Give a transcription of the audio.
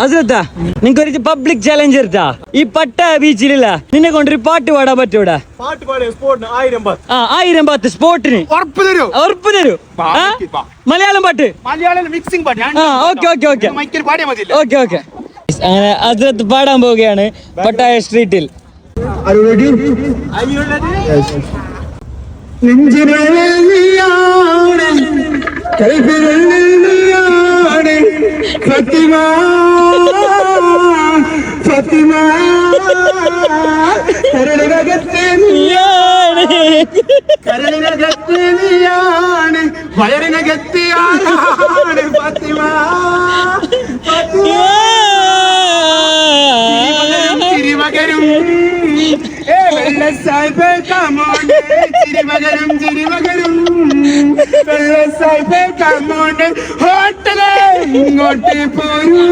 അസരത്താ നിനക്കൊരു public challenge എടുത്താ ഈ പട്ടായ ബീച്ചിലില്ല നിന്നെ കൊണ്ടൊരു പാട്ട് പാടാൻ പറ്റൂടാ? 1000 ബാത്ത് സ്പോട്ടിന് ഉറപ്പ് തരൂ. മലയാളം പാട്ട്, മിക്സിംഗ് പാട്ട്. ഓക്കെ. അങ്ങനെ അസരത്ത് പാടാൻ പോവുകയാണ് പട്ടായ സ്ട്രീറ്റിൽ. ഫാത്തിമ കരളിനകത്ത് നീയാണ്, വയറിനകത്ത് ആരാണ് ഫാത്തിമ? ചിരിമകരും വെള്ളസായിബ് കമോണ്ട്, ചിരിമകരും വെള്ളസായിബ് കമോണ്ട്, ഹോട്ടല് ഇങ്ങോട്ട് പോരൂ.